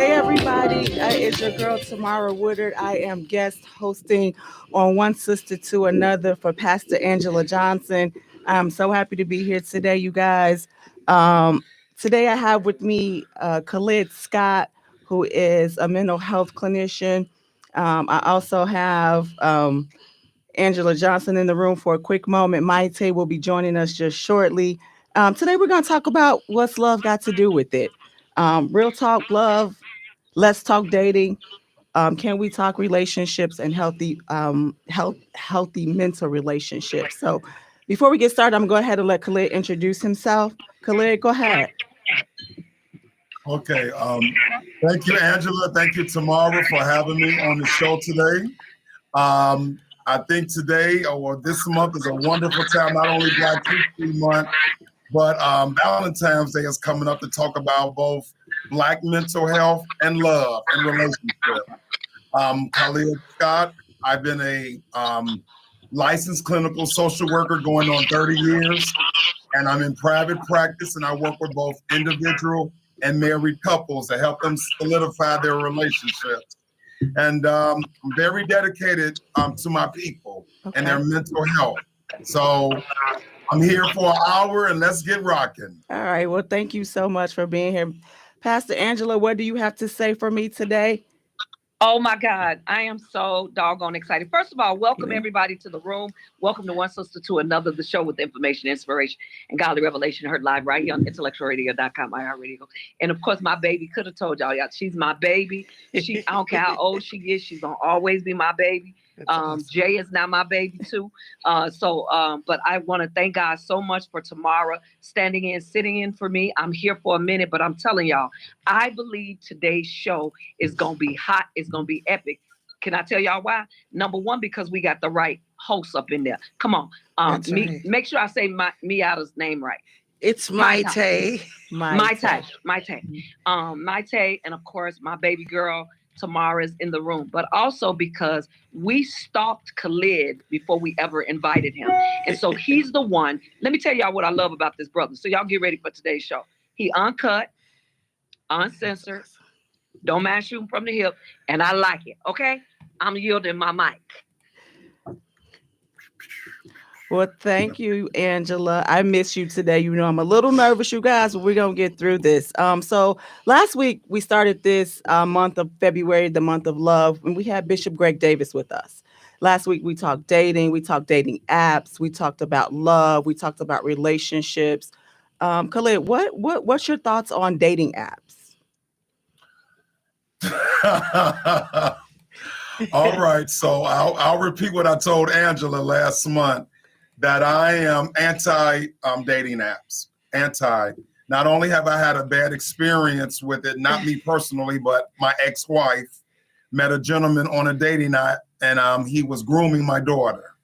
Hey everybody, it's your girl Tamara Woodard. I am guest hosting on One Sister to Another for Pastor Angela Johnson. I'm so happy to be here today, you guys. Um, Today I have with me Khalid Scott, who is a mental health clinician. I also have Angela Johnson in the room for a quick moment. Maite will be joining us just shortly. Today we're going to talk about what's love got to do with it. Real talk love. Let's talk dating. Can we talk relationships and healthy mental relationships? So, before we get started, I'm going to go ahead and let Khalid introduce himself. Khalid, go ahead. Okay. Thank you, Angela. Thank you, Tamara, for having me on the show today. I think today or this month is a wonderful time, not only Black History Month, but Valentine's Day is coming up to talk about both Black mental health and love and relationship. Khalid Scott, I've been a licensed clinical social worker going on 30 years, and I'm in private practice, and I work with both individual and married couples to help them solidify their relationships. And I'm very dedicated to my people and their mental health. So I'm here for an hour, and let's get rocking. All right. Well, thank you so much for being here. Pastor Angela, what do you have to say for me today? Oh my God, I am so doggone excited. First of all, welcome everybody to the room. Welcome to One Sister to Another, the show with information, inspiration, and godly revelation, heard live right here on IntellectualRadio.com, iHeartRadio. And of course, my baby could have told y'all, she's my baby. I don't care how old she is, she's gonna always be my baby. Awesome. Jay is now my baby too. But I want to thank God so much for Tamara standing in, sitting in for me. I'm here for a minute, but I'm telling y'all, I believe today's show is going to be hot. It's going to be epic. Can I tell y'all why? Number one, because we got the right host up in there. Come on. Right. Make sure I say Miata's name right. It's Maite. Maite. Maite, and of course, my baby girl, Tamara's in the room, but also because we stalked Khalid before we ever invited him. And so he's the one. Let me tell y'all what I love about this brother. So y'all get ready for today's show. He uncut, uncensored, don't mind shooting from the hip, and I like it. Okay? I'm yielding my mic. Well, thank you, Angela. I miss you today. You know, I'm a little nervous, you guys, but we're going to get through this. So last week, we started this month of February, the month of love, and we had Bishop Greg Davis with us. Last week, we talked dating. We talked dating apps. We talked about love. We talked about relationships. Khalid, what's your thoughts on dating apps? All right. So I'll repeat what I told Angela last month. That I am anti-dating apps. Not only have I had a bad experience with it, not me personally, but my ex-wife met a gentleman on a dating app, and he was grooming my daughter.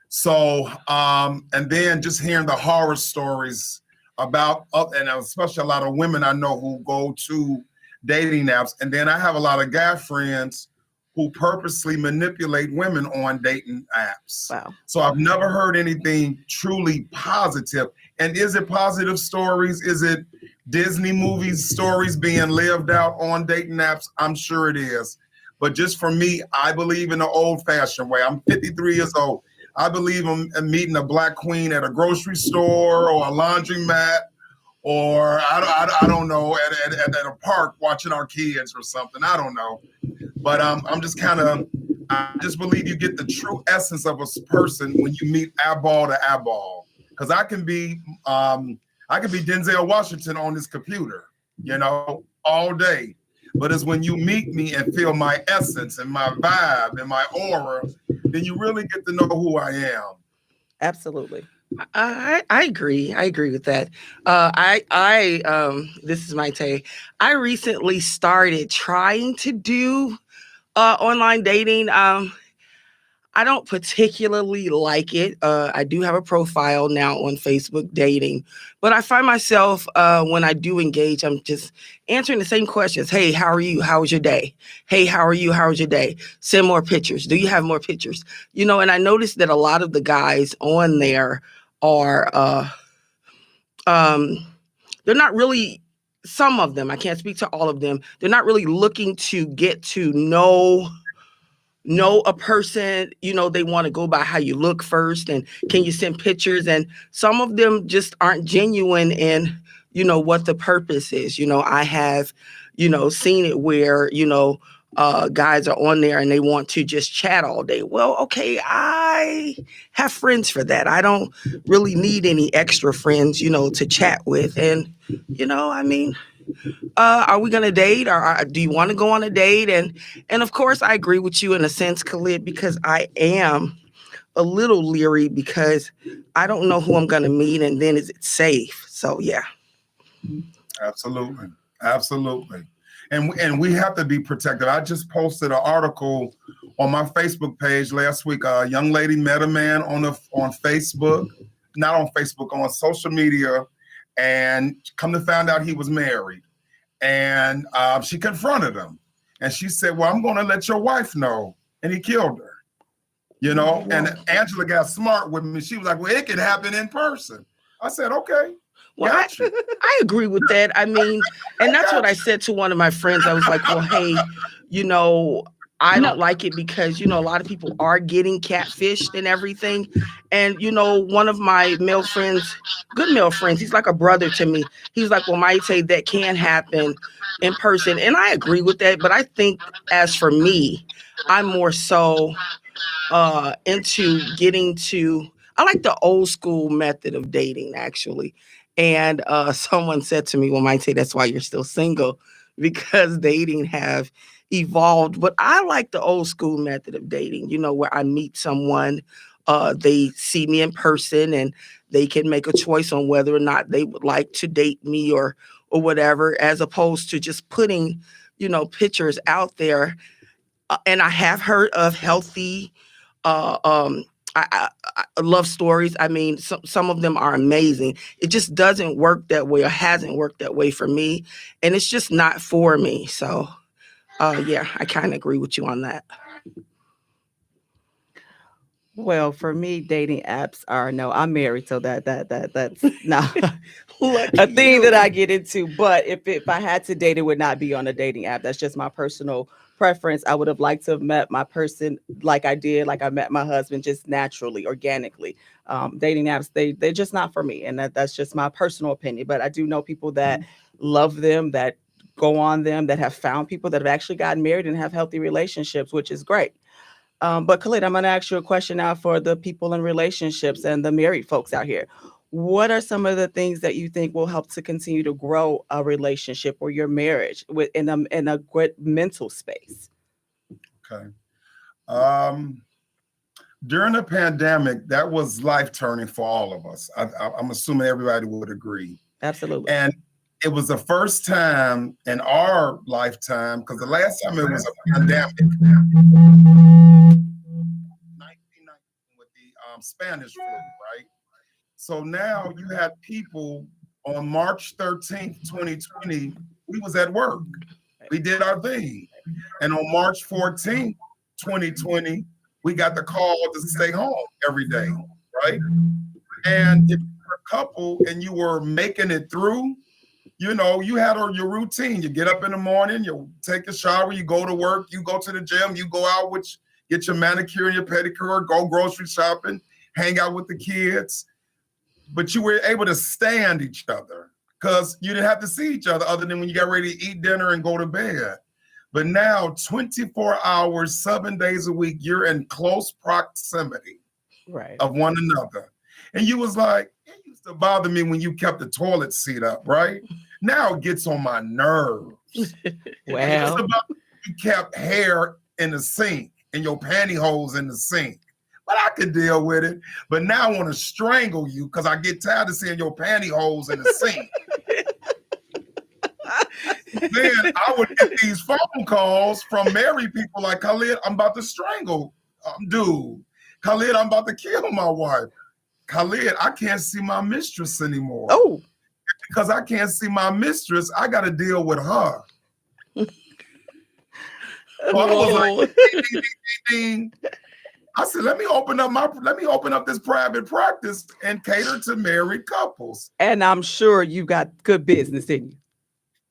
So, and then just hearing the horror stories about, and especially a lot of women I know who go to dating apps, and then I have a lot of guy friends who purposely manipulate women on dating apps. Wow. So I've never heard anything truly positive. And is it positive stories? Is it Disney movies stories being lived out on dating apps? I'm sure it is. But just for me, I believe in the old-fashioned way. I'm 53 years old. I believe in meeting a black queen at a grocery store or a laundromat, or I don't know, at a park watching our kids or something. I don't know. But I just believe you get the true essence of a person when you meet eyeball to eyeball. Because I can be Denzel Washington on this computer, all day. But it's when you meet me and feel my essence and my vibe and my aura, then you really get to know who I am. Absolutely. I agree. I agree with that. This is Maite. I recently started trying to do online dating. I don't particularly like it. I do have a profile now on Facebook dating, but I find myself when I do engage, I'm just answering the same questions. Hey, how are you? How was your day? Hey, how are you? How was your day? Send more pictures. Do you have more pictures? And I noticed that a lot of the guys on there are, they're not really some of them, I can't speak to all of them, they're not really looking to get to know a person. They want to go by how you look first, and can you send pictures, and some of them just aren't genuine in what the purpose is. I have seen it where guys are on there and they want to just chat all day. Well, okay, I have friends for that. I don't really need any extra friends to chat with. And I mean, are we going to date, or do you want to go on a date? And of course, I agree with you in a sense, Khalid, because I am a little leery because I don't know who I'm going to meet, and then is it safe? So yeah. Absolutely. And we have to be protective. I just posted an article on my Facebook page last week. A young lady met a man on Facebook, not on Facebook, on social media, and come to find out he was married. And she confronted him, and she said, "Well, I'm going to let your wife know," and he killed her. And Angela got smart with me. She was like, "Well, it could happen in person." I said, "Okay." Well, I agree with that. I mean, and that's what I said to one of my friends. I was like, well, hey, I don't like it because, a lot of people are getting catfished and everything. And, one of my male friends, good male friends, he's like a brother to me. He's like, well, Maite, that can happen in person. And I agree with that. But I think as for me, I'm more so into I like the old school method of dating, actually. And someone said to me, well, might say that's why you're still single, because dating have evolved. But I like the old school method of dating, where I meet someone, they see me in person, and they can make a choice on whether or not they would like to date me or whatever, as opposed to just putting, pictures out there. And I have heard of healthy I love stories. I mean, some of them are amazing. It just doesn't work that way, or hasn't worked that way for me. And it's just not for me. So, yeah, I kind of agree with you on that. Well, for me, dating apps are no. I'm married, so that's not a thing that I get into. But if I had to date, it would not be on a dating app. That's just my personal preference. I would have liked to have met my person like I met my husband, just naturally, organically. Dating apps, they're just not for me, and that's just my personal opinion. But I do know people that love them, that go on them, that have found people that have actually gotten married and have healthy relationships, which is great. But Khalid, I'm going to ask you a question now for the people in relationships and the married folks out here. What are some of the things that you think will help to continue to grow a relationship or your marriage in a good mental space? Okay. During the pandemic, that was life-turning for all of us. I'm assuming everybody would agree. Absolutely. And it was the first time in our lifetime, because the last time it was a pandemic, 1919 with the Spanish flu, right? So now you had people on March 13th, 2020, we was at work. We did our thing. And on March 14th, 2020, we got the call to stay home every day, right? And if you were a couple and you were making it through, you had your routine. You get up in the morning, you take a shower, you go to work, you go to the gym, you go out, get your manicure and your pedicure, go grocery shopping, hang out with the kids. But you were able to stand each other because you didn't have to see each other other than when you got ready to eat dinner and go to bed. But now 24 hours, 7 days a week, you're in close proximity of one another. And you was like, it used to bother me when you kept the toilet seat up, right? Now it gets on my nerves. Well, it's about you kept hair in the sink and your pantyhose in the sink. But I could deal with it. But now I want to strangle you because I get tired of seeing your pantyhose in the sink. Then I would get these phone calls from married people like, Khalid, I'm about to strangle dude. Khalid, I'm about to kill my wife. Khalid, I can't see my mistress anymore. Oh. Because I can't see my mistress, I got to deal with her. So I was like, ding. I said, let me open up this private practice and cater to married couples. And I'm sure you got good business in you.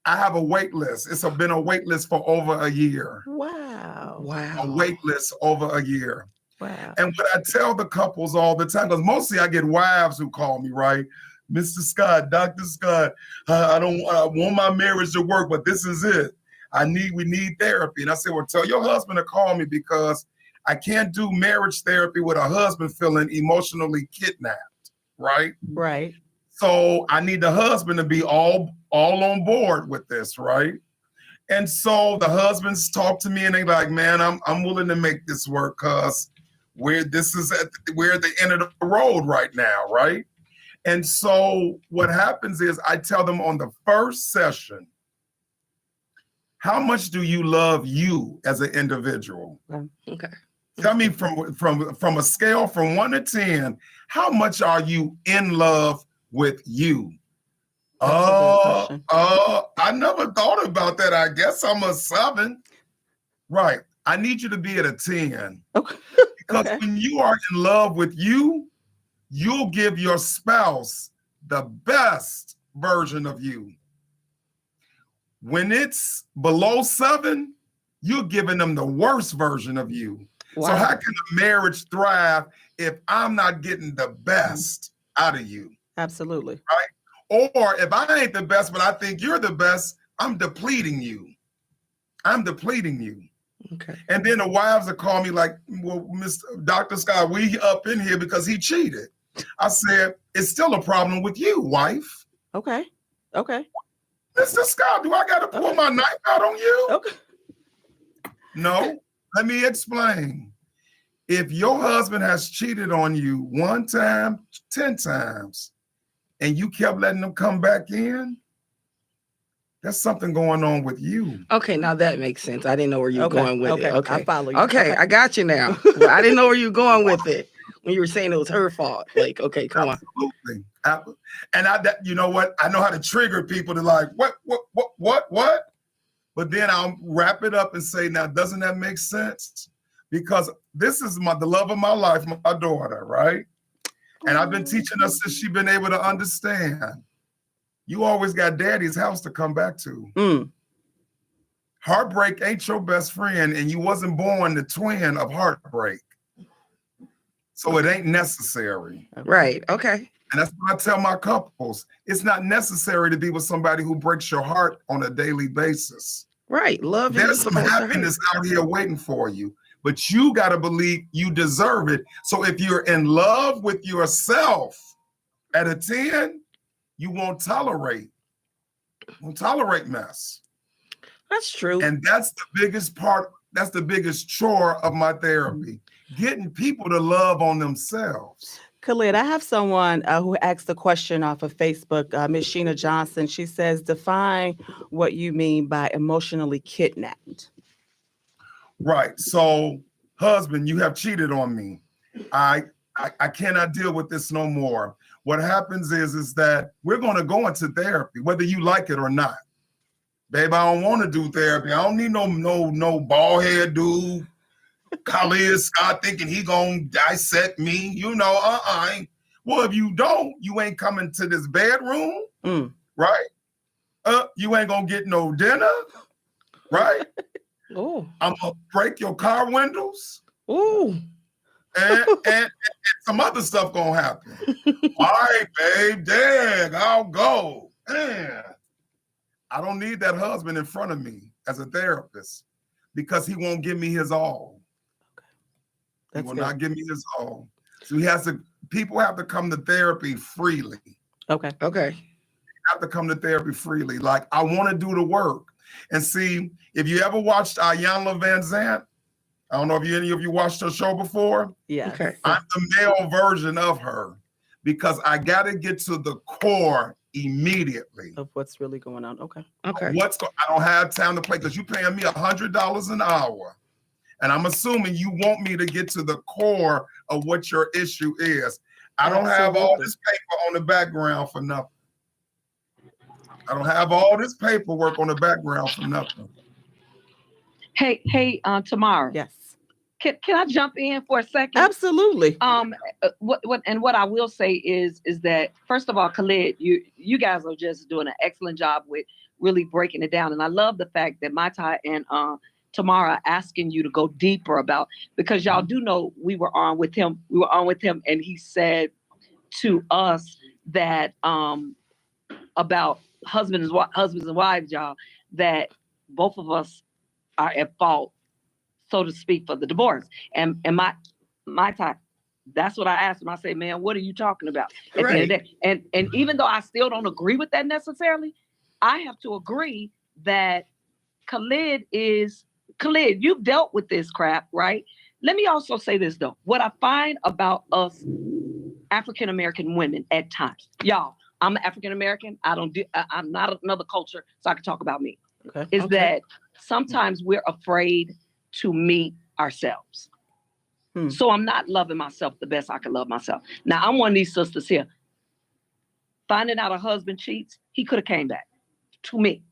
I have a wait list. It's been a wait list for over a year. Wow. A wait list over a year. Wow. And what I tell the couples all the time, because mostly I get wives who call me, right? Mr. Scott, Dr. Scott, I want my marriage to work, but this is it. We need therapy. And I said, well, tell your husband to call me because I can't do marriage therapy with a husband feeling emotionally kidnapped, right? Right. So I need the husband to be all on board with this, right? And so the husbands talk to me and they like, man, I'm willing to make this work because we're at the end of the road right now, right? And so what happens is I tell them on the first session, how much do you love you as an individual? Okay. Tell me from a scale from 1 to 10, how much are you in love with you? I never thought about that. I guess I'm a 7. Right. I need you to be at a 10. Okay. Because when you are in love with you, you'll give your spouse the best version of you. When it's below 7, you're giving them the worst version of you. Wow. So how can a marriage thrive if I'm not getting the best out of you? Absolutely. Right? Or if I ain't the best, but I think you're the best, I'm depleting you. Okay. And then the wives will call me like, well, Mr. Dr. Scott, we up in here because he cheated. I said, it's still a problem with you, wife. Okay. Mr. Scott, do I got to pull my knife out on you? Okay. No, let me explain. If your husband has cheated on you 1 time, 10 times, and you kept letting them come back in, there's something going on with you. Okay, now that makes sense. I didn't know where you were going with it. Okay, I follow you. Okay, I got you now. I didn't know where you were going with it when you were saying it was her fault. Like, okay, come on. Absolutely. And you know what? I know how to trigger people to like, what? But then I'll wrap it up and say, now, doesn't that make sense? Because this is the love of my life, my daughter, right? And I've been teaching her since she's been able to understand. You always got daddy's house to come back to. Heartbreak ain't your best friend, and you wasn't born the twin of heartbreak. So it ain't necessary. Right, okay. And that's what I tell my couples. It's not necessary to be with somebody who breaks your heart on a daily basis. Right, love. There's some happiness out here waiting for you, but you got to believe you deserve it. So if you're in love with yourself at a 10, you won't tolerate mess. That's true. And that's the biggest part. That's the biggest chore of my therapy, getting people to love on themselves. Khalid, I have someone who asked a question off of Facebook, Miss Sheena Johnson. She says, define what you mean by emotionally kidnapped. Right. So, husband, you have cheated on me. I cannot deal with this no more. What happens is that we're going to go into therapy, whether you like it or not. Babe, I don't want to do therapy. I don't need no bald head dude. Khalid Scott thinking he gonna dissect me. Well, if you don't, you ain't coming to this bedroom, right? You ain't gonna get no dinner, right? Oh, I'm gonna break your car windows. Oh. And some other stuff gonna happen. All right, babe, dang, I'll go. Man, I don't need that husband in front of me as a therapist because he won't give me his all. He will not give me his all. So people have to come to therapy freely. Okay. Have to come to therapy freely. Like, I want to do the work. And see, if you ever watched Iyanla Van Zant, I don't know if any of you watched her show before. Yeah. Okay. I'm the male version of her because I got to get to the core immediately Of what's really going on. Okay. I don't have time to play because you're paying me $100 an hour. And I'm assuming you want me to get to the core of what your issue is. I don't have all this paper on the background for nothing. I don't have all this paperwork on the background for nothing. Hey, Tamara. Yes. Can I jump in for a second? Absolutely. What I will say is that, first of all, Khalid, you guys are just doing an excellent job with really breaking it down, and I love the fact that Mai Tai and Tamara are asking you to go deeper about, because y'all do know we were on with him, and he said to us that about husbands and wives, y'all, that both of us are at fault, so to speak, for the divorce. And my time, that's what I asked him. I say, man, what are you talking about? At the end of the day. And even though I still don't agree with that necessarily, I have to agree that Khalid, you've dealt with this crap, right? Let me also say this though. What I find about us African American women at times, y'all, I'm African American. I'm not another culture, so I can talk about me. Okay. That sometimes we're afraid to meet ourselves. So I'm not loving myself the best I can love myself. Now, I'm one of these sisters here. Finding out a husband cheats, he could have came back to me.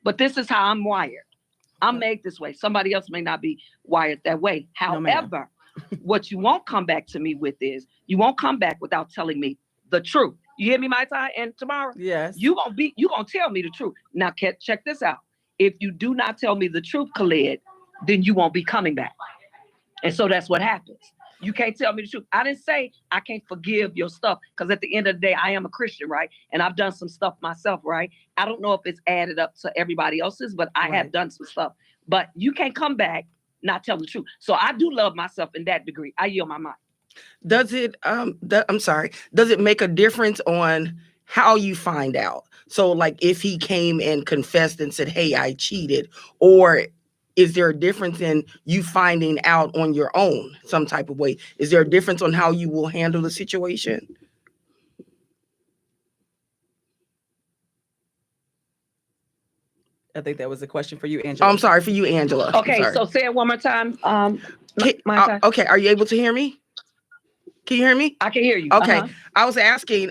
But this is how I'm wired. I'm made this way. Somebody else may not be wired that way. However, what you won't come back to me with is, you won't come back without telling me the truth. You hear me, Mai Tai and Tamara? Yes. You gonna tell me the truth. Now, check this out. If you do not tell me the truth, Khalid, then you won't be coming back. And so that's what happens. You can't tell me the truth. I didn't say I can't forgive your stuff, because at the end of the day, I am a Christian, right? And I've done some stuff myself, right? I don't know if it's added up to everybody else's, but I have done some stuff. But you can't come back not telling the truth. So I do love myself in that degree. I yield my mind. Does it does it make a difference on how you find out? So like if he came and confessed and said, hey, I cheated, or is there a difference in you finding out on your own some type of way? Is there a difference on how you will handle the situation? I think that was a question for you, Angela. I'm sorry, for you, Angela. Okay, so say it one more time. Okay, are you able to hear me? Can you hear me? I can hear you. Okay, I was asking,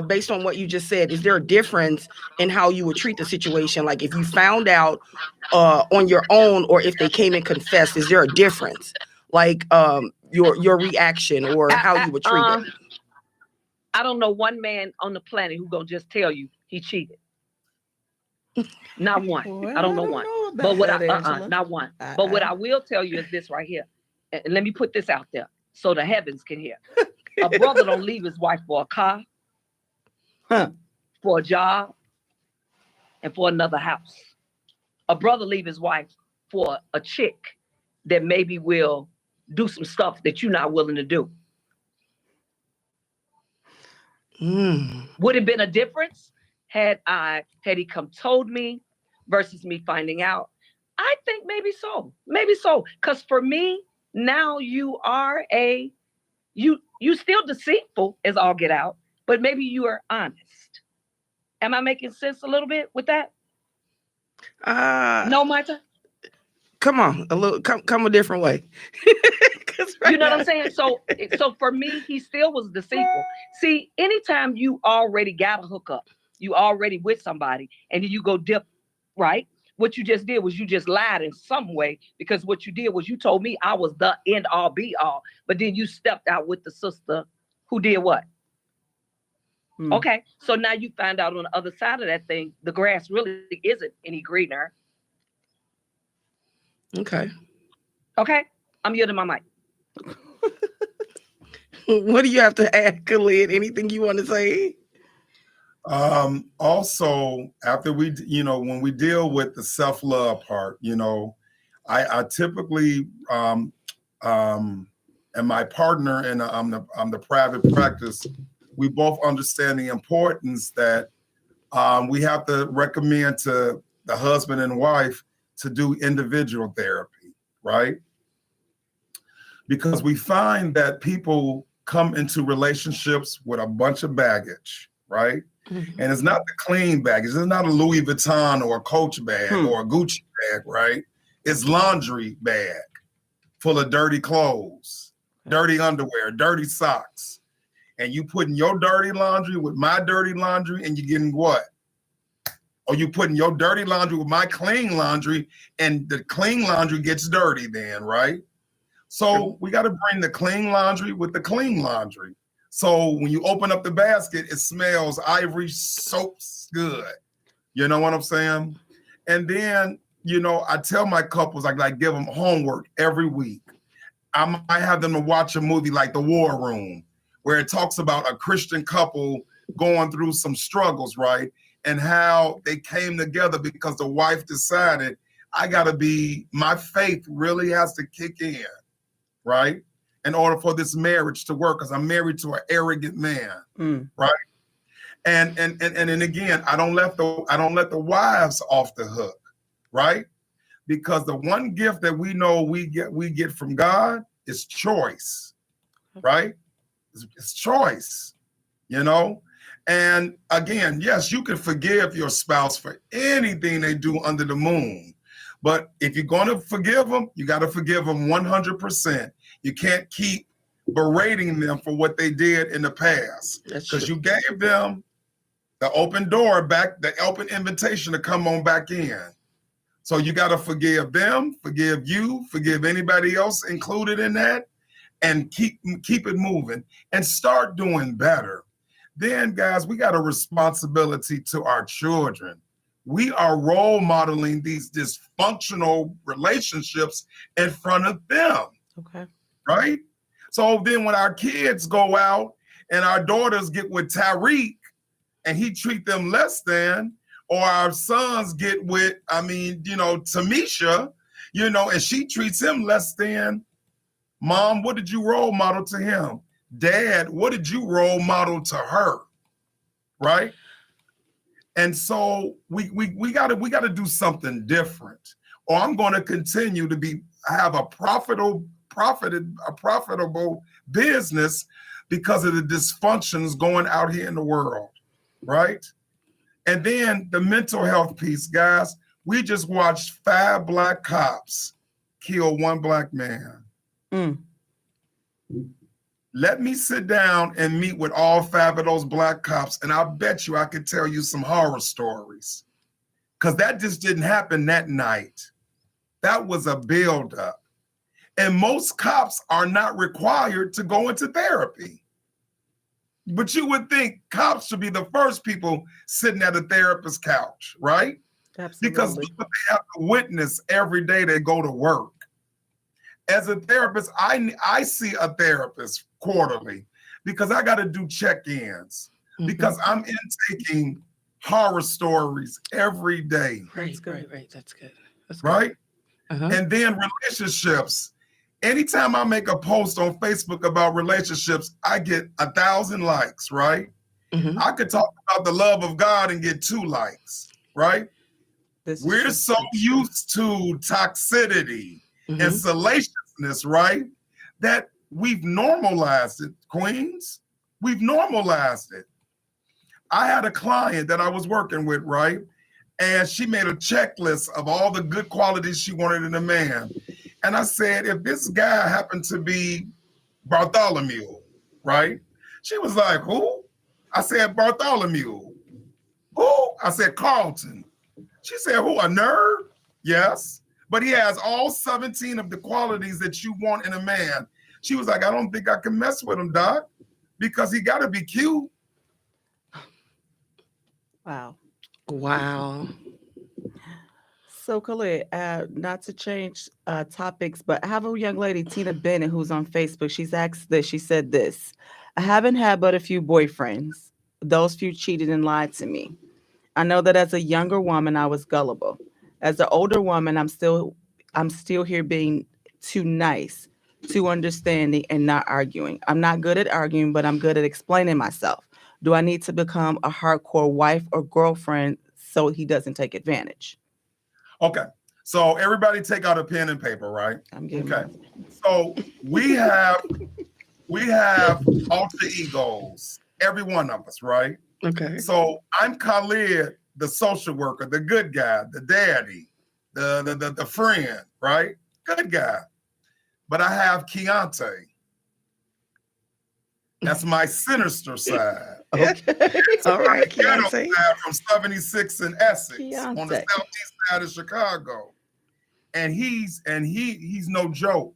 based on what you just said, is there a difference in how you would treat the situation? Like if you found out on your own, or if they came and confessed, is there a difference? Like your reaction or how you would treat it? I don't know one man on the planet who gonna just tell you he cheated. Not one. Well, I don't know one. But what not one. But what I will tell you is this right here. And let me put this out there so the heavens can hear. A brother don't leave his wife for a car, for a job, and for another house. A brother leave his wife for a chick that maybe will do some stuff that you're not willing to do. Would it have been a difference had he come told me versus me finding out? I think maybe so. Because for me, now you are you still deceitful as all get out, but maybe you are honest. Am I making sense a little bit with that? No, Martha? Come on, come a different way. You know what I'm saying? So for me, he still was deceitful. See, anytime you already got a hookup, you already with somebody, and then you go dip, right? What you just did was you just lied in some way, because what you did was you told me I was the end all be all, but then you stepped out with the sister who did what? Okay, so now you find out on the other side of that thing, the grass really isn't any greener. Okay, I'm yielding my mic. What do you have to add, Khalid? Anything you want to say? Also, after when we deal with the self-love part, I typically, and my partner, and I'm the private practice, we both understand the importance that we have to recommend to the husband and wife to do individual therapy, right? Because we find that people come into relationships with a bunch of baggage, right? Mm-hmm. And it's not the clean baggage. It's not a Louis Vuitton or a Coach bag or a Gucci bag, right? It's laundry bag full of dirty clothes, dirty underwear, dirty socks. And you putting your dirty laundry with my dirty laundry, and you're getting what? Or you putting your dirty laundry with my clean laundry, and the clean laundry gets dirty then, right? So we got to bring the clean laundry with the clean laundry. So when you open up the basket, it smells ivory soaps good. You know what I'm saying? And then, I tell my couples, I give them homework every week. I might have them to watch a movie like The War Room, where it talks about a Christian couple going through some struggles, right? And how they came together because the wife decided, my faith really has to kick in, right? In order for this marriage to work, because I'm married to an arrogant man, right? And again, I don't let the wives off the hook, right? Because the one gift that we know we get from God is choice, right? It's choice, And again, yes, you can forgive your spouse for anything they do under the moon. But if you're going to forgive them, you got to forgive them 100%. You can't keep berating them for what they did in the past, because you gave them the open door back, the open invitation to come on back in. So you got to forgive them, forgive you, forgive anybody else included in that, and keep it moving and start doing better. Then, guys, we got a responsibility to our children. We are role modeling these dysfunctional relationships in front of them. Okay. Right? So then when our kids go out and our daughters get with Tariq and he treat them less than, or our sons get with, Tamisha, and she treats him less than, Mom, what did you role model to him? Dad, what did you role model to her? Right? And so we gotta do something different, or I'm going to continue to have a profitable business because of the dysfunctions going out here in the world, right? And then the mental health piece, guys. We just watched 5 black cops kill 1 black man. Let me sit down and meet with all 5 of those black cops, and I bet you I could tell you some horror stories, because that just didn't happen that night. That was a buildup. And most cops are not required to go into therapy. But you would think cops should be the first people sitting at a therapist's couch, right? Absolutely. Because look what they have to witness every day they go to work. As a therapist, I see a therapist quarterly because I got to do check-ins, because I'm intaking horror stories every day. Right. That's good. Right? And then relationships. Anytime I make a post on Facebook about relationships, I get 1,000 likes, right? I could talk about the love of God and get 2 likes, right? We're so used to toxicity and salaciousness, right? That we've normalized it, Queens. We've normalized it. I had a client that I was working with, right? And she made a checklist of all the good qualities she wanted in a man. And I said, if this guy happened to be Bartholomew, right? She was like, who? I said, Bartholomew. Who? I said, Carlton. She said, who, a nerd? Yes. But he has all 17 of the qualities that you want in a man. She was like, I don't think I can mess with him, Doc, because he got to be cute. Wow. So Khalid, not to change topics, but I have a young lady, Tina Bennett, who's on Facebook. She's asked this. She said this: I haven't had but a few boyfriends. Those few cheated and lied to me. I know that as a younger woman, I was gullible. As an older woman, I'm still here being too nice, too understanding, and not arguing. I'm not good at arguing, but I'm good at explaining myself. Do I need to become a hardcore wife or girlfriend so he doesn't take advantage? Okay. So everybody take out a pen and paper, right? I'm getting okay. So we have alter egos, every one of us, right? Okay. So I'm Khalid, the social worker, the good guy, the daddy, the friend, right? Good guy. But I have Keontae. That's my sinister side. Okay. All right, Keontae. Keontae. From 76 in Essex, Keontae. on the southeast side of Chicago. And he's no joke.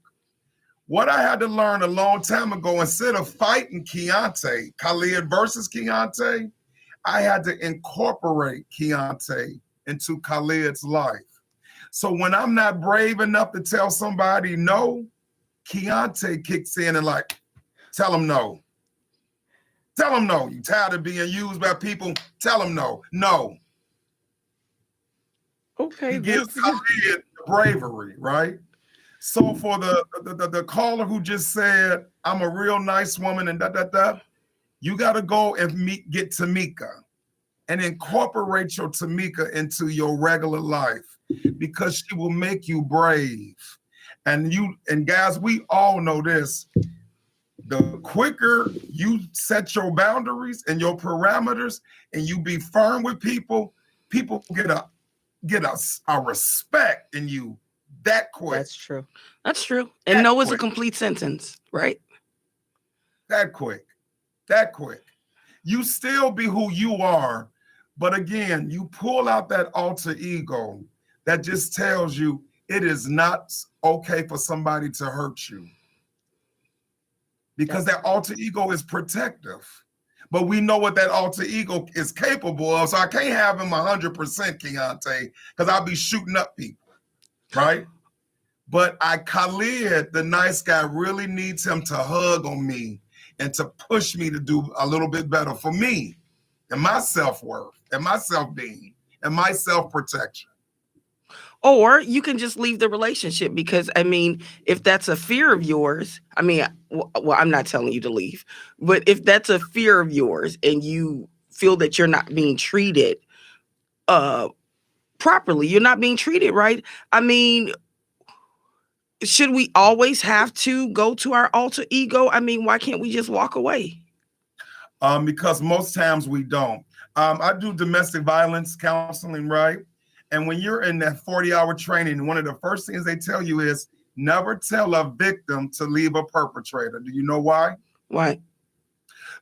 What I had to learn a long time ago, instead of fighting Khalid versus Keontae, I had to incorporate Keontae into Khalid's life. So when I'm not brave enough to tell somebody no, Keontae kicks in and like, tell them no. Tell them no. You tired of being used by people? Tell them no. No. Okay. He gives Khalid bravery, right? So for the caller who just said, I'm a real nice woman and you got to go and get Tamika and incorporate your Tamika into your regular life because she will make you brave. And guys, we all know this. The quicker you set your boundaries and your parameters and you be firm with people get a respect in you that quick. That's true. That's true. And no is a complete sentence, right? That quick. You still be who you are, but again, you pull out that alter ego that just tells you it is not okay for somebody to hurt you. Because that alter ego is protective. But we know what that alter ego is capable of. So I can't have him 100% Keontae because I'll be shooting up people, right? But Khalid, the nice guy, really needs him to hug on me and to push me to do a little bit better for me and my self-worth and my self-being and my self-protection. Or you can just leave the relationship because, I mean, if that's a fear of yours, I mean, well, I'm not telling you to leave, but if that's a fear of yours and you feel that you're not being treated properly, you're not being treated right, I mean, should we always have to go to our alter ego? I mean, why can't we just walk away? Because most times we don't. I do domestic violence counseling, right? And when you're in that 40-hour training, one of the first things they tell you is never tell a victim to leave a perpetrator. Do you know why? Why?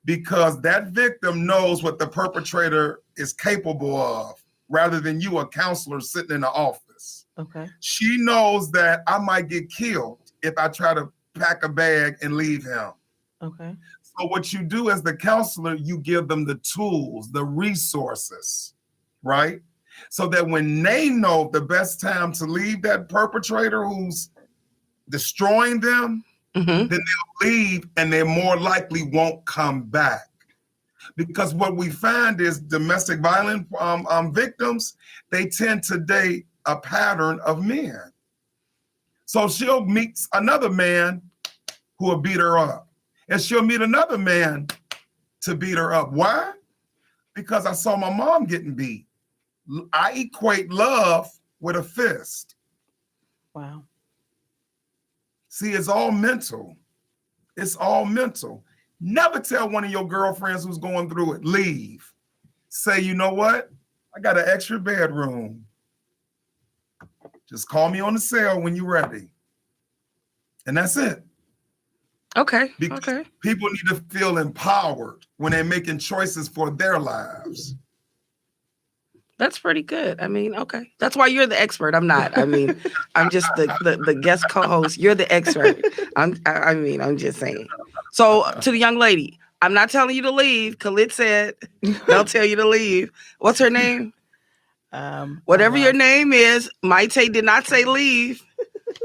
Because that victim knows what the perpetrator is capable of, rather than you, a counselor sitting in the office. Okay. She knows that I might get killed if I try to pack a bag and leave him. Okay. So what you do as the counselor, you give them the tools, the resources, right? So that when they know the best time to leave that perpetrator who's destroying them, then they'll leave and they more likely won't come back. Because what we find is domestic violence victims, they tend to date a pattern of men. So she'll meet another man who will beat her up. And she'll meet another man to beat her up. Why? Because I saw my mom getting beat. I equate love with a fist. Wow. See, it's all mental. It's all mental. Never tell one of your girlfriends who's going through it, leave. Say, you know what? I got an extra bedroom. Just call me on the cell when you're ready. And that's it. Okay. Because okay. people need to feel empowered when they're making choices for their lives. That's pretty good. I mean, okay. That's why you're the expert. I'm not. I mean, I'm just the guest co-host. You're the expert. I'm just saying. So to the young lady, I'm not telling you to leave. Khalid said they'll tell you to leave. What's her name? Whatever your name is, Maite did not say leave.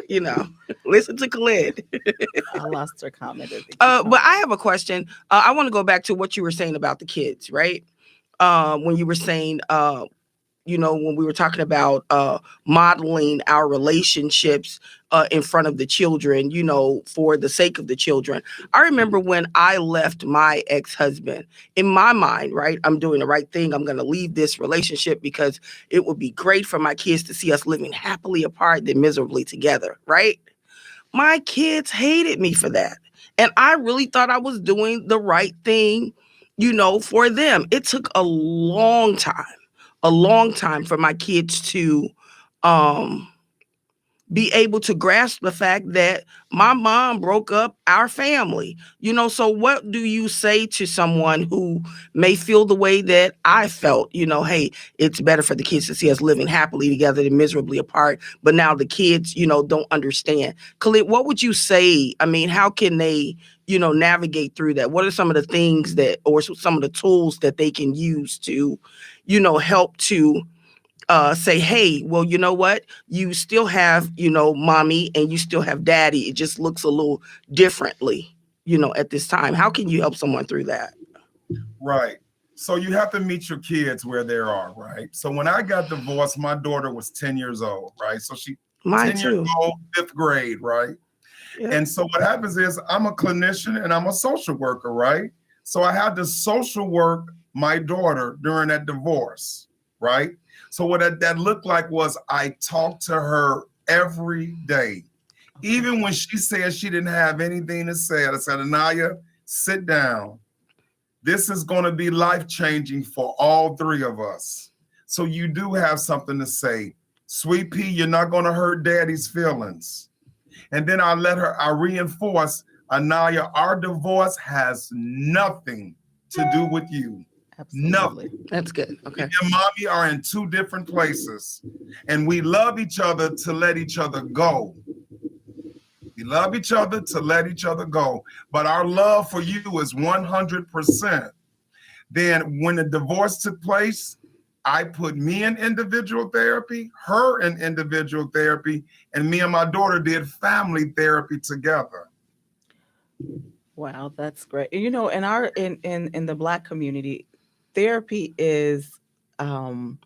You know, listen to Khalid. I lost her comment. But I have a question. I want to go back to what you were saying about the kids, right? When you were saying, you know, when we were talking about modeling our relationships in front of the children, you know, for the sake of the children. I remember when I left my ex-husband, in my mind, right, I'm doing the right thing. I'm going to leave this relationship because it would be great for my kids to see us living happily apart than miserably together, right? My kids hated me for that. And I really thought I was doing the right thing, you know, for them. It took a long time for my kids to be able to grasp the fact that my mom broke up our family. So what do you say to someone who may feel the way that I felt? Hey, it's better for the kids to see us living happily together than miserably apart. But now the kids, don't understand. Khalid, what would you say? I mean, how can they, navigate through that? What are some of the things or some of the tools that they can use to, help to say, hey, well, you know what? You still have, mommy and you still have daddy. It just looks a little differently, at this time. How can you help someone through that? Right. So you have to meet your kids where they are, right? So when I got divorced, my daughter was 10 years old, right? So she Mine 10 too. years old, 5th grade, right? Yeah. And so what happens is I'm a clinician and I'm a social worker, right? So I had to social work my daughter during that divorce, right? So what that looked like was I talked to her every day. Even when she said she didn't have anything to say, I said, Anaya, sit down. This is going to be life-changing for all three of us. So you do have something to say. Sweet pea, you're not going to hurt daddy's feelings. And then I reinforce, Anaya, our divorce has nothing to do with you. Absolutely. Nothing. That's good. Okay. Me and mommy are in two different places. And we love each other to let each other go. We love each other to let each other go. But our love for you is 100%. Then when the divorce took place, I put me in individual therapy, her in individual therapy, and me and my daughter did family therapy together. Wow, that's great. In the Black community, therapy is kind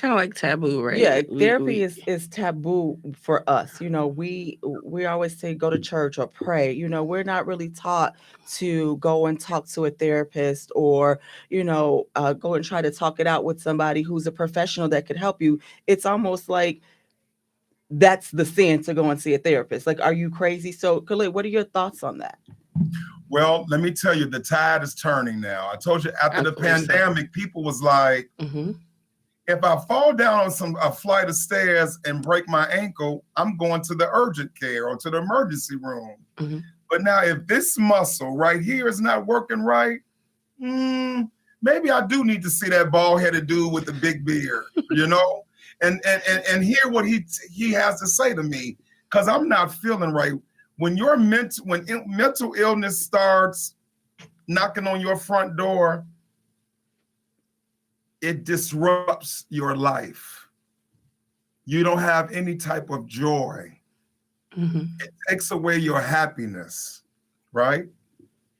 of like taboo, right? Yeah, therapy is taboo for us. We always say go to church or pray. We're not really taught to go and talk to a therapist or go and try to talk it out with somebody who's a professional that could help you. It's almost like that's the sin to go and see a therapist. Like, are you crazy? So, Khalid, what are your thoughts on that? Well, let me tell you, the tide is turning now. I told you after the pandemic, people was like, if I fall down on a flight of stairs and break my ankle, I'm going to the urgent care or to the emergency room. But now if this muscle right here is not working right, maybe I do need to see that bald-headed dude with the big beard, and hear what he has to say to me, because I'm not feeling right. When mental illness starts knocking on your front door, it disrupts your life. You don't have any type of joy. It takes away your happiness, right?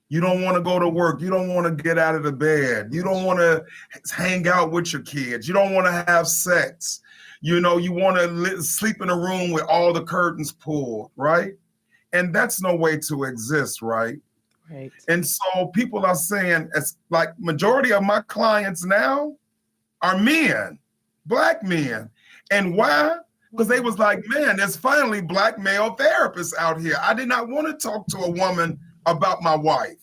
You don't want to go to work. You don't want to get out of the bed. You don't want to hang out with your kids. You don't want to have sex. You want to sleep in a room with all the curtains pulled, right? And that's no way to exist, right? Right. And so people are saying, it's like majority of my clients now are men, Black men. And why? Because they was like, man, there's finally Black male therapists out here. I did not want to talk to a woman about my wife.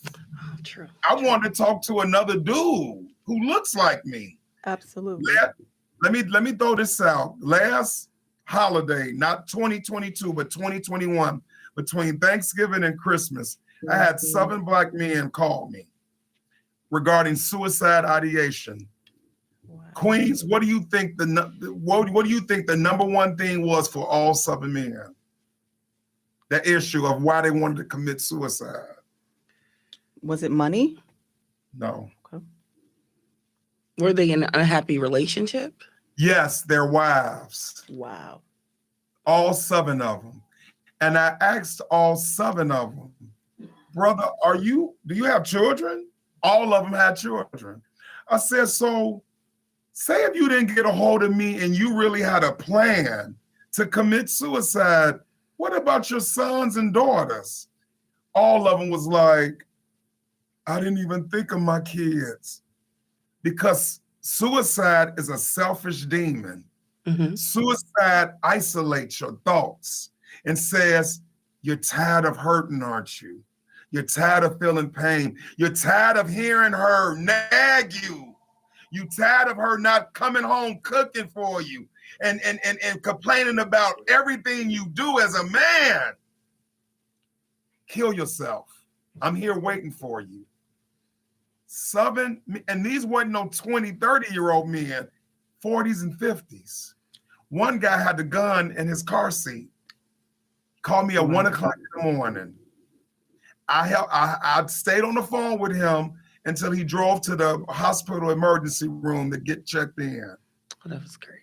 True. I wanted to talk to another dude who looks like me. Absolutely. Let me throw this out. Last holiday, not 2022, but 2021, between Thanksgiving and Christmas, I had 7 Black men call me regarding suicide ideation. Wow. Queens, what do you think the number one thing was for all 7 men? The issue of why they wanted to commit suicide. Was it money? No. Okay. Were they in an unhappy relationship? Yes, their wives. Wow. All 7 of them. And I asked all 7 of them, brother, do you have children? All of them had children. I said, so say if you didn't get a hold of me and you really had a plan to commit suicide, what about your sons and daughters? All of them was like, I didn't even think of my kids. Because suicide is a selfish demon. Suicide isolates your thoughts and says, you're tired of hurting, aren't you? You're tired of feeling pain. You're tired of hearing her nag you. You tired of her not coming home cooking for you and complaining about everything you do as a man. Kill yourself. I'm here waiting for you. And these weren't no 20, 30-year-old men, 40s and 50s. One guy had the gun in his car seat. Called me at 1 o'clock in the morning. I stayed on the phone with him until he drove to the hospital emergency room to get checked in. Oh, that was great.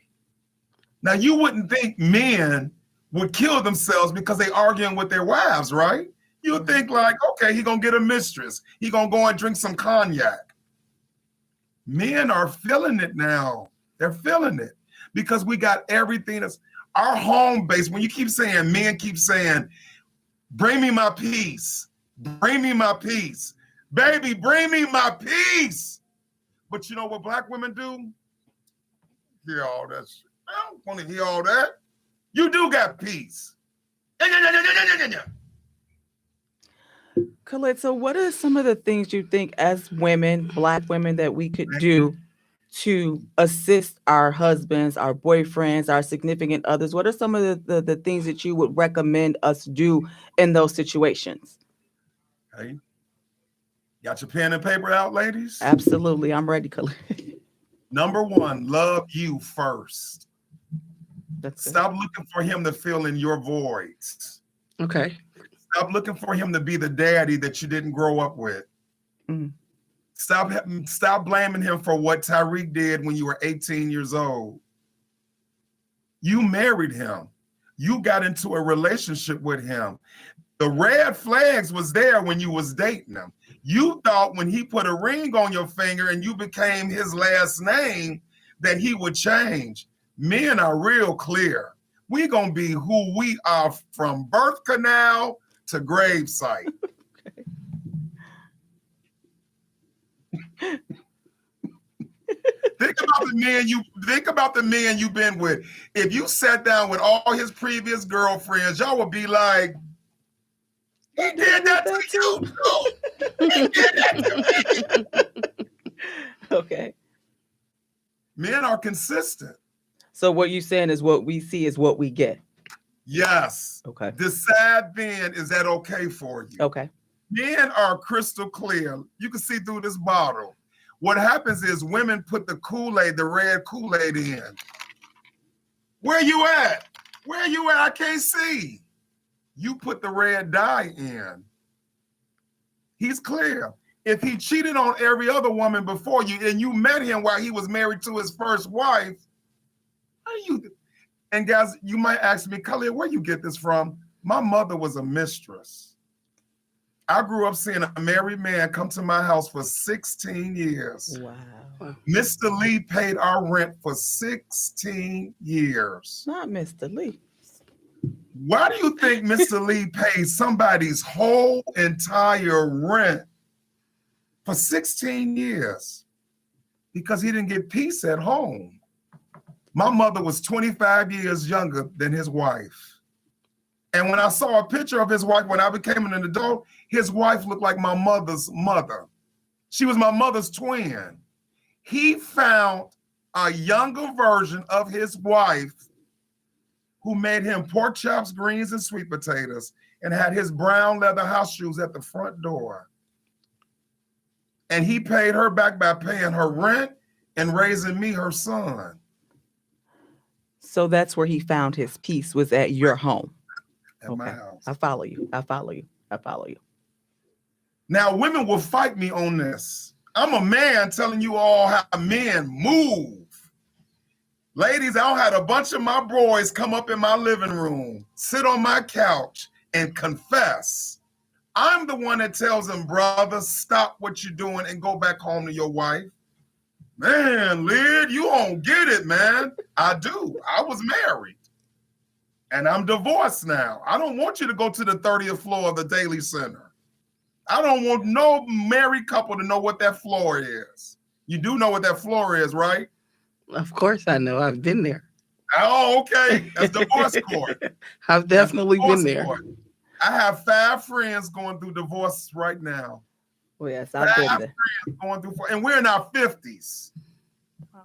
Now, you wouldn't think men would kill themselves because they arguing with their wives, right? You would think like, okay, he gonna get a mistress. He gonna go and drink some cognac. Men are feeling it now. They're feeling it because we got everything that's our home base. When you keep saying, men keep saying, bring me my peace. Bring me my peace. Baby, bring me my peace. But you know what black women do? Hear all that shit. I don't want to hear all that. You do got peace. Colette, so what are some of the things you think as women, black women, that we could do to assist our husbands, our boyfriends, our significant others? What are some of the things that you would recommend us do in those situations? Hey, got your pen and paper out, ladies? Absolutely. I'm ready, Colette. Number one, love you first. That's good. Stop looking for him to fill in your voids. Okay. Stop looking for him to be the daddy that you didn't grow up with. Mm. Stop blaming him for what Tyreek did when you were 18 years old. You married him. You got into a relationship with him. The red flags was there when you was dating him. You thought when he put a ring on your finger and you became his last name that he would change. Men are real clear. We gonna be who we are from birth canal to gravesite. Think about the men you've been with. If you sat down with all his previous girlfriends, y'all would be like, he did that to you too. He did that to me. Okay. Men are consistent. So what you're saying is what we see is what we get. Yes. Okay. Decide then, is that okay for you? Okay. Men are crystal clear. You can see through this bottle. What happens is women put the Kool-Aid, the red Kool-Aid in. Where you at? Where you at? I can't see. You put the red dye in. He's clear. If he cheated on every other woman before you and you met him while he was married to his first wife, how you? And guys, you might ask me, Khalid, where you get this from? My mother was a mistress. I grew up seeing a married man come to my house for 16 years. Wow. Mr. Lee paid our rent for 16 years. Not Mr. Lee. Why do you think Mr. Lee paid somebody's whole entire rent for 16 years? Because he didn't get peace at home. My mother was 25 years younger than his wife. And when I saw a picture of his wife when I became an adult, his wife looked like my mother's mother. She was my mother's twin. He found a younger version of his wife who made him pork chops, greens, and sweet potatoes and had his brown leather house shoes at the front door. And he paid her back by paying her rent and raising me, her son. So that's where he found his peace, was at your home. At my house. I follow you. I follow you. I follow you. Now, women will fight me on this. I'm a man telling you all how men move. Ladies, I had a bunch of my boys come up in my living room, sit on my couch, and confess. I'm the one that tells them, brother, stop what you're doing and go back home to your wife. Man, Lyd, you don't get it, man. I do. I was married. And I'm divorced now. I don't want you to go to the 30th floor of the Daily Center. I don't want no married couple to know what that floor is. You do know what that floor is, right? Of course I know. I've been there. Oh, okay. That's divorce court. I've definitely been there. Court. I have 5 friends going through divorce right now. Well, yes, I've been there. Friends going through, and we're in our 50s.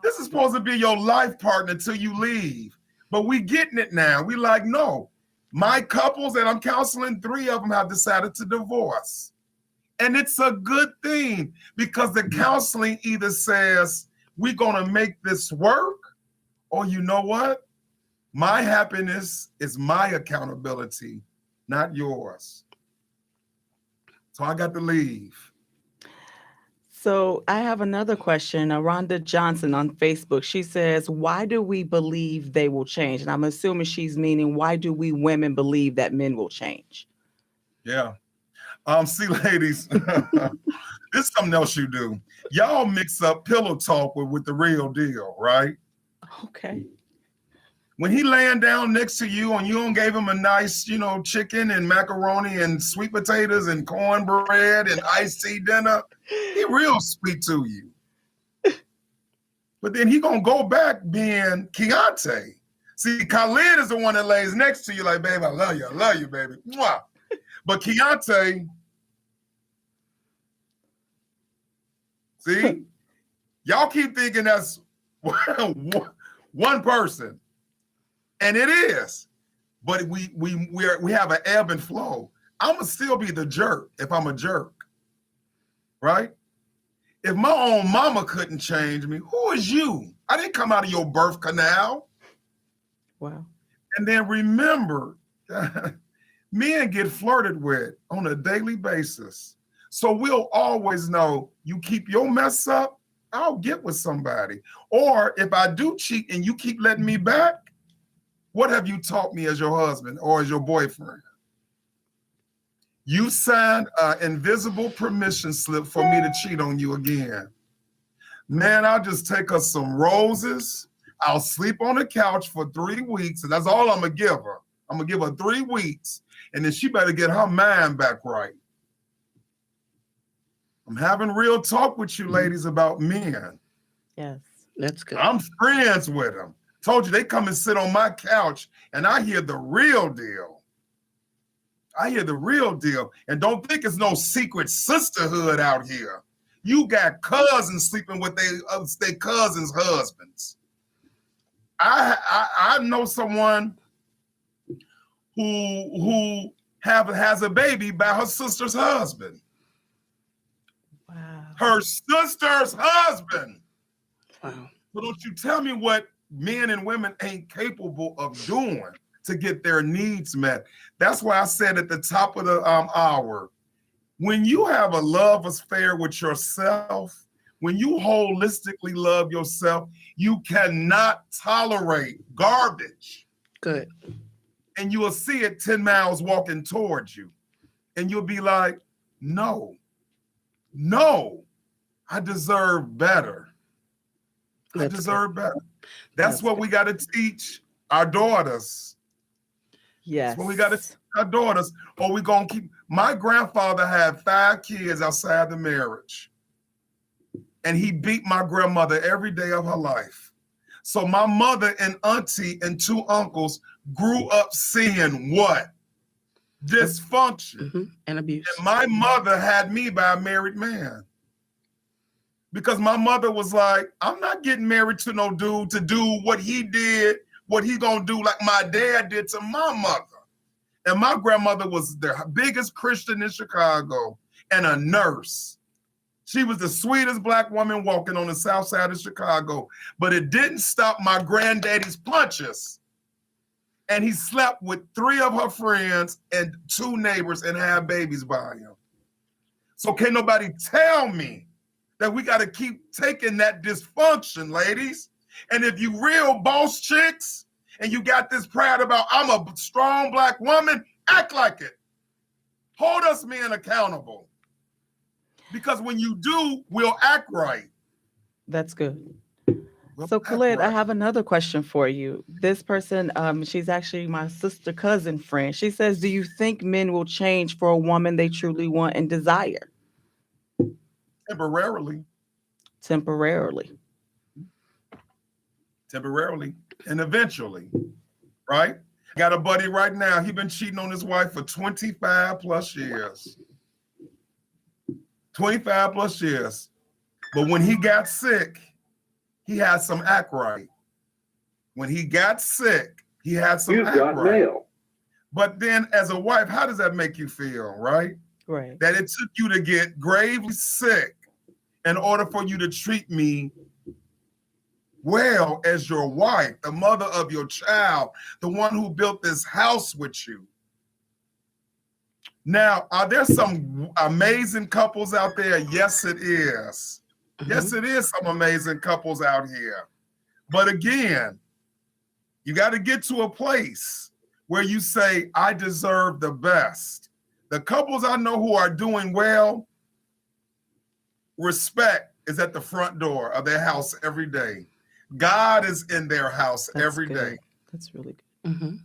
This is supposed to be your life partner till you leave. But we getting it now. We like, no. My couples that I'm counseling, 3 of them have decided to divorce. And it's a good thing because the counseling either says, we're going to make this work, or you know what? My happiness is my accountability, not yours. So I got to leave. So I have another question. Rhonda Johnson on Facebook. She says, why do we believe they will change? And I'm assuming she's meaning, why do we women believe that men will change? Yeah. See, ladies, this is something else you do. Y'all mix up pillow talk with the real deal, right? Okay. When he laying down next to you and you don't gave him a nice, chicken and macaroni and sweet potatoes and cornbread and iced tea dinner, he real sweet to you. But then he gonna go back being Keontae. See, Khalid is the one that lays next to you like, baby, I love you, baby. Mwah. But Keontae, see, y'all keep thinking that's one person. And it is, but we have an ebb and flow. I'm gonna still be the jerk if I'm a jerk, right? If my own mama couldn't change me, who is you? I didn't come out of your birth canal. Wow. And then remember, men get flirted with on a daily basis. So we'll always know you keep your mess up, I'll get with somebody. Or if I do cheat and you keep letting me back, what have you taught me as your husband or as your boyfriend? You signed an invisible permission slip for me to cheat on you again. Man, I'll just take us some roses. I'll sleep on the couch for 3 weeks, and that's all I'm going to give her. I'm going to give her 3 weeks, and then she better get her mind back right. I'm having real talk with you ladies about men. Yes. That's good. I'm friends with them. Told you they come and sit on my couch and I hear the real deal. I hear the real deal. And don't think it's no secret sisterhood out here. You got cousins sleeping with their cousins' husbands. I know someone who has a baby by her sister's husband. Wow. Her sister's husband. Wow. So don't you tell me what men and women ain't capable of doing to get their needs met. That's why I said at the top of the hour, when you have a love affair with yourself, when you holistically love yourself, you cannot tolerate garbage. Good. And you will see it 10 miles walking towards you. And you'll be like, no, I deserve better. I deserve better. That's what we got to teach our daughters. Yes. That's what we got to teach our daughters. Or we going to keep. My grandfather had 5 kids outside the marriage. And he beat my grandmother every day of her life. So my mother and auntie and 2 uncles grew up seeing what? Dysfunction. Mm-hmm. And abuse. And my mother had me by a married man. Because my mother was like, I'm not getting married to no dude to do what he did, what he gonna do like my dad did to my mother. And my grandmother was the biggest Christian in Chicago and a nurse. She was the sweetest Black woman walking on the south side of Chicago, but it didn't stop my granddaddy's punches. And he slept with 3 of her friends and 2 neighbors and had babies by him. So can't nobody tell me that we got to keep taking that dysfunction, ladies. And if you real boss chicks and you got this pride about I'm a strong Black woman, act like it. Hold us men accountable. Because when you do, we'll act right. That's good. So Khalid, I have another question for you. This person, she's actually my sister cousin friend. She says, do you think men will change for a woman they truly want and desire? Temporarily. And eventually, right? Got a buddy right now. He been cheating on his wife for 25 plus years. 25 plus years. But when he got sick, he had some act right. When he got sick, he had some You've act got right. mail. But then as a wife, how does that make you feel, right? Right. That it took you to get gravely sick in order for you to treat me well as your wife, the mother of your child, the one who built this house with you. Now, are there some amazing couples out there? Yes, it is. Yes, it is some amazing couples out here. But again, you got to get to a place where you say, I deserve the best. The couples I know who are doing well, respect is at the front door of their house every day. God is in their house every day. That's really good. Mhm.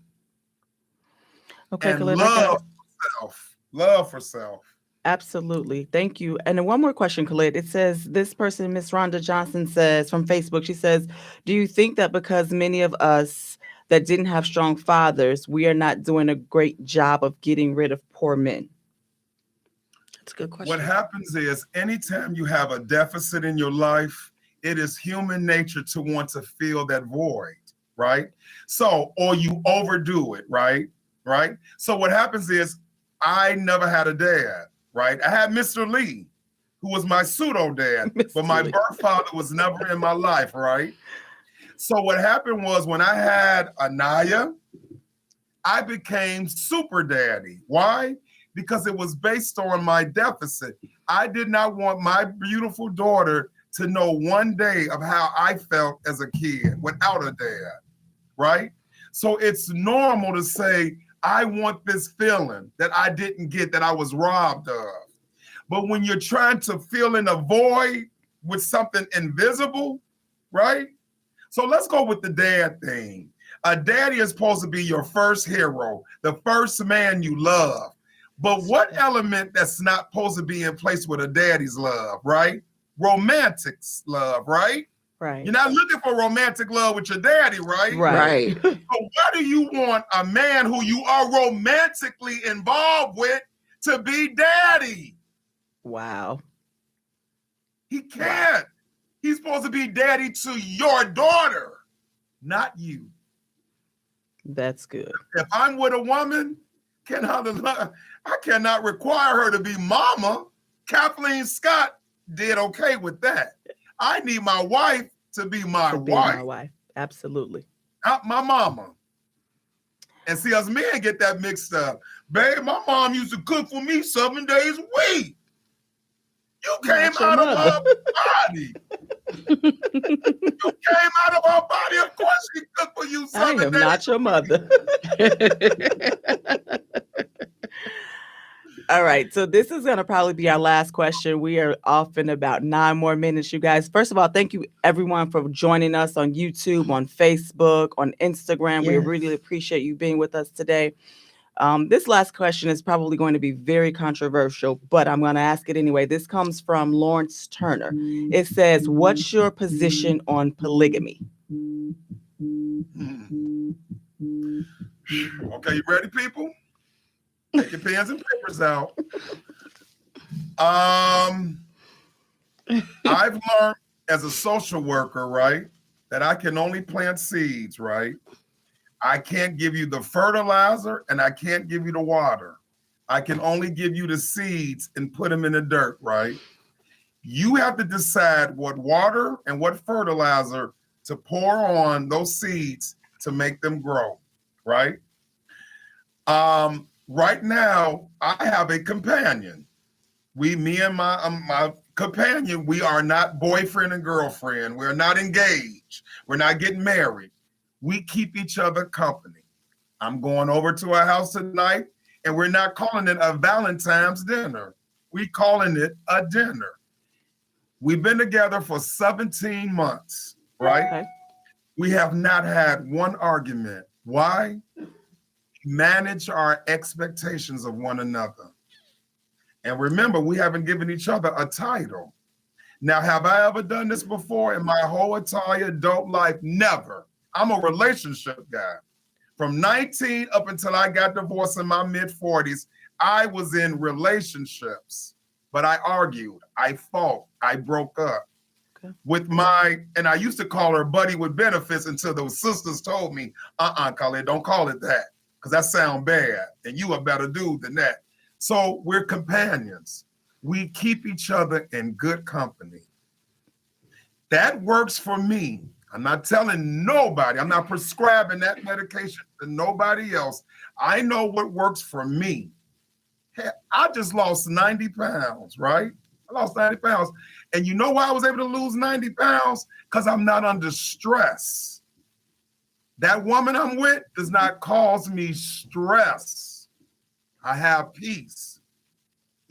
Okay, And Khalid, love for self. Love for self. absolutely. Thank you. And then one more question, Khalid. It says, this person, Miss Rhonda Johnson, says from Facebook, she says, do you think that because many of us that didn't have strong fathers, we are not doing a great job of getting rid of poor men? That's a good question. What happens is anytime you have a deficit in your life, it is human nature to want to fill that void, right? So, or you overdo it, right? Right? So what happens is I never had a dad, right? I had Mr. Lee, who was my pseudo dad, but my Mr. Lee. birth father was never in my life, right? So what happened was when I had Anaya, I became super daddy. Why? Because it was based on my deficit. I did not want my beautiful daughter to know one day of how I felt as a kid without a dad, right? So it's normal to say, I want this feeling that I didn't get, that I was robbed of. But when you're trying to fill in a void with something invisible, right? So let's go with the dad thing. A daddy is supposed to be your first hero, the first man you love. But what element that's not supposed to be in place with a daddy's love, right? Romantic's love, right? Right. You're not looking for romantic love with your daddy, right? Right. So why do you want a man who you are romantically involved with to be daddy? Wow. He can't. He's supposed to be daddy to your daughter, not you. That's good. If I'm with a woman, I cannot require her to be mama. Kathleen Scott did okay with that. I need my wife to be my To be wife, my wife. Absolutely. not my mama. And see, us men get that mixed up. Babe, my mom used to cook for me 7 days a week. You came Not your out of mother. her body. You came out of her body. Of course she cooked for you I 7 am days. not your mother. All right. So this is going to probably be our last question. We are off in about 9 more minutes, you guys. First of all, thank you everyone for joining us on YouTube, on Facebook, on Instagram. We Yes. really appreciate you being with us today. This last question is probably going to be very controversial, but I'm going to ask it anyway. This comes from Lawrence Turner. It says, what's your position on polygamy? Okay, you ready, people? Take your pens and papers out. I've learned as a social worker, right, that I can only plant seeds, right? I can't give you the fertilizer and I can't give you the water. I can only give you the seeds and put them in the dirt, right? You have to decide what water and what fertilizer to pour on those seeds to make them grow, right? Right now, I have a companion. Me and my companion, we are not boyfriend and girlfriend. We're not engaged. We're not getting married. We keep each other company. I'm going over to our house tonight, and we're not calling it a Valentine's dinner. We're calling it a dinner. We've been together for 17 months, right? Okay. We have not had one argument. Why? Manage our expectations of one another. And remember, we haven't given each other a title. Now, have I ever done this before in my whole entire adult life? Never. I'm a relationship guy. From 19 up until I got divorced in my mid-40s, I was in relationships, but I argued, I fought, I broke up. Okay. with and I used to call her buddy with benefits until those sisters told me, Khalid, don't call it that, because that sounds bad, and you a better dude than that. So we're companions. We keep each other in good company. That works for me. I'm not telling nobody. I'm not prescribing that medication to nobody else. I know what works for me. Hey, I just lost 90 pounds, right? I lost 90 pounds. And you know why I was able to lose 90 pounds? Because I'm not under stress. That woman I'm with does not cause me stress. I have peace,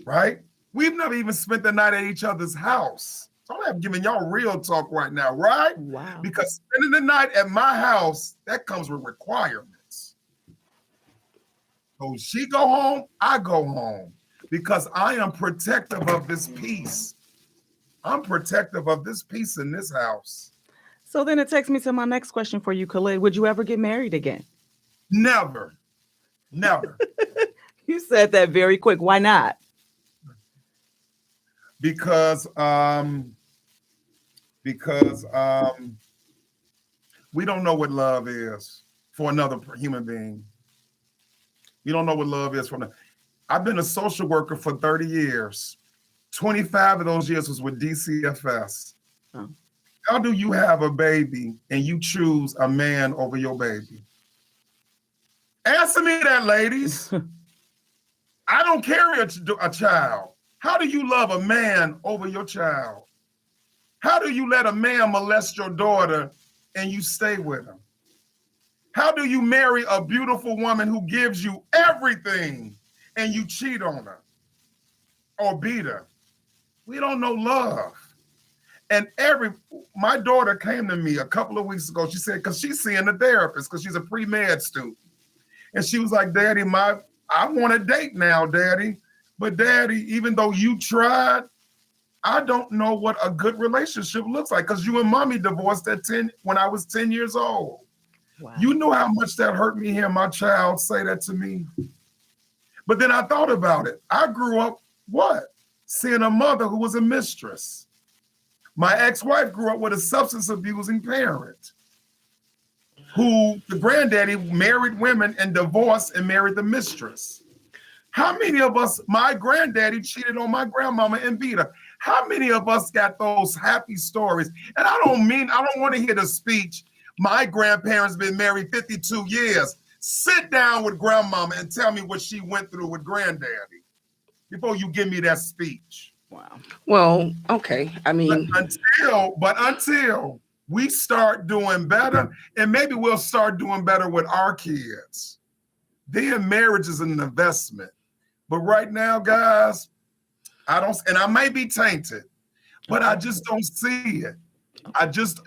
right? We've never even spent the night at each other's house. So I'm giving y'all real talk right now, right? Wow. Because spending the night at my house, that comes with requirements. So she go home, I go home, because I am protective of this peace. I'm protective of this peace in this house. So then it takes me to my next question for you, Khalid. Would you ever get married again? Never. You said that very quick. Why not? Because we don't know what love is for another human being. We don't know what love is for them. I've been a social worker for 30 years. 25 of those years was with DCFS. Oh. How do you have a baby and you choose a man over your baby? Answer me that, ladies. I don't carry a child. How do you love a man over your child? How do you let a man molest your daughter and you stay with him? How do you marry a beautiful woman who gives you everything and you cheat on her or beat her? We don't know love. And my daughter came to me a couple of weeks ago. She said, because she's seeing a therapist, because she's a pre-med student. And she was like, Daddy, I want a date now, Daddy. But Daddy, even though you tried, I don't know what a good relationship looks like, because you and Mommy divorced when I was 10 years old. Wow. You know how much that hurt me hearing my child say that to me. But then I thought about it. I grew up, seeing a mother who was a mistress. My ex-wife grew up with a substance abusing parent who the granddaddy married women and divorced and married the mistress. How many of us, my granddaddy cheated on my grandmama and beat her. How many of us got those happy stories? And I don't want to hear the speech, my grandparents been married 52 years. Sit down with grandmama and tell me what she went through with granddaddy before you give me that speech. Wow. Well, okay. I mean, but until we start doing better, and maybe we'll start doing better with our kids, then marriage is an investment. But right now, guys, and I may be tainted, but I just don't see it.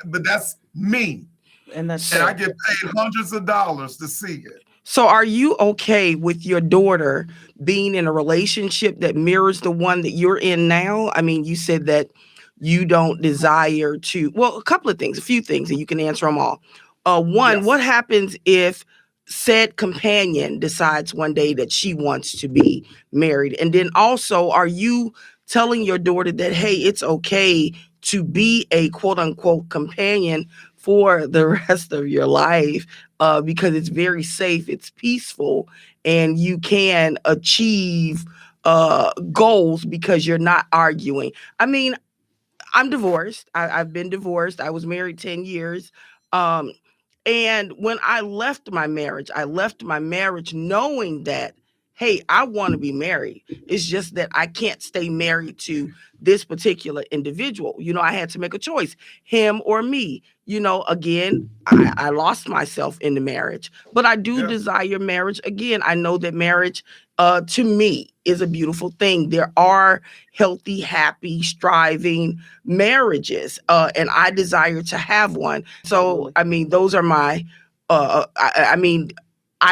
But that's me. And I get paid hundreds of dollars to see it. so are you okay with your daughter being in a relationship that mirrors the one that you're in now? I mean, you said that you don't desire to, well, a few things, and you can answer them all. One, Yes. What happens if said companion decides one day that she wants to be married? And then also, are you telling your daughter that, hey, it's okay to be a quote unquote companion for the rest of your life, because it's very safe, it's peaceful, and you can achieve goals because you're not arguing? I mean, I'm divorced. I've been divorced. I was married 10 years. And when I left my marriage knowing that, hey, I want to be married. It's just that I can't stay married to this particular individual. I had to make a choice, him or me. Again, I lost myself in the marriage, but I do desire marriage again. I know that marriage, to me, is a beautiful thing. There are healthy, happy, striving marriages, and I desire to have one. So, I mean, those are my, I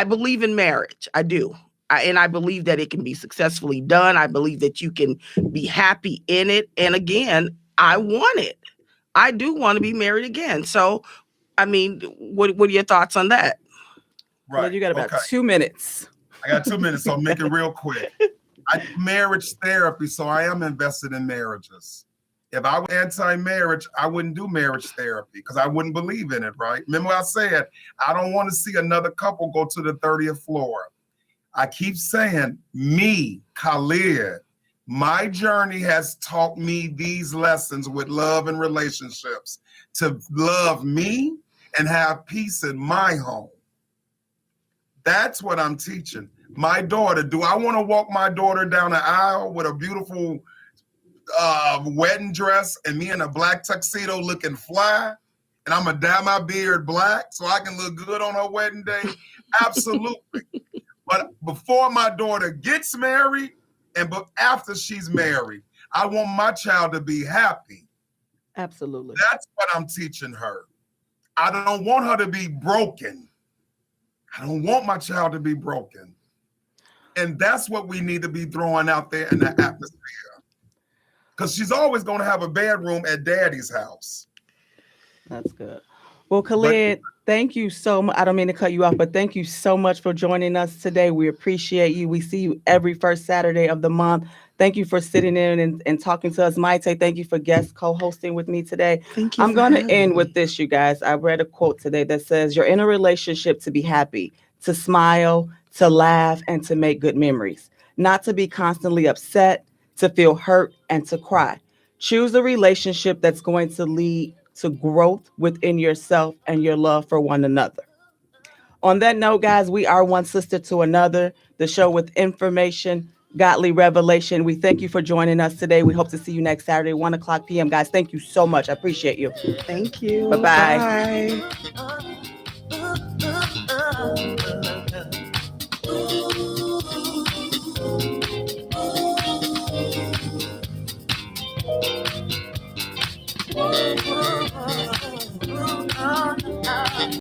believe in marriage. I do. And I believe that it can be successfully done. I believe that you can be happy in it. And again, I want it. I do want to be married again. So, I mean, what are your thoughts on that? Right. Well, you got about 2 minutes. I got 2 minutes, so I'll make it real quick. I do marriage therapy, so I am invested in marriages. If I was anti-marriage, I wouldn't do marriage therapy because I wouldn't believe in it, right? Remember I said, I don't want to see another couple go to the 30th floor. I keep saying, me, Khalid, my journey has taught me these lessons with love and relationships, to love me and have peace in my home. That's what I'm teaching. My daughter, do I want to walk my daughter down the aisle with a beautiful wedding dress and me in a black tuxedo looking fly? And I'm going to dye my beard black so I can look good on her wedding day? Absolutely. But before my daughter gets married and after she's married, I want my child to be happy. Absolutely. That's what I'm teaching her. I don't want her to be broken. I don't want my child to be broken. And that's what we need to be throwing out there in the atmosphere. Because she's always going to have a bedroom at daddy's house. That's good. Well, Khalid, thank you so much. I don't mean to cut you off, but thank you so much for joining us today. We appreciate you. We see you every first Saturday of the month. Thank you for sitting in and talking to us. Maite, thank you for guest co-hosting with me today. Thank you. I'm going to end with this, you guys. I read a quote today that says, you're in a relationship to be happy, to smile, to laugh, and to make good memories, not to be constantly upset, to feel hurt, and to cry. Choose a relationship that's going to lead to growth within yourself and your love for one another. On that note, guys, we are one sister to another, the show with information, godly revelation. We thank you for joining us today. We hope to see you next Saturday, 1 o'clock p.m. Guys, thank you so much. I appreciate you. Thank you. Bye-bye. Bye.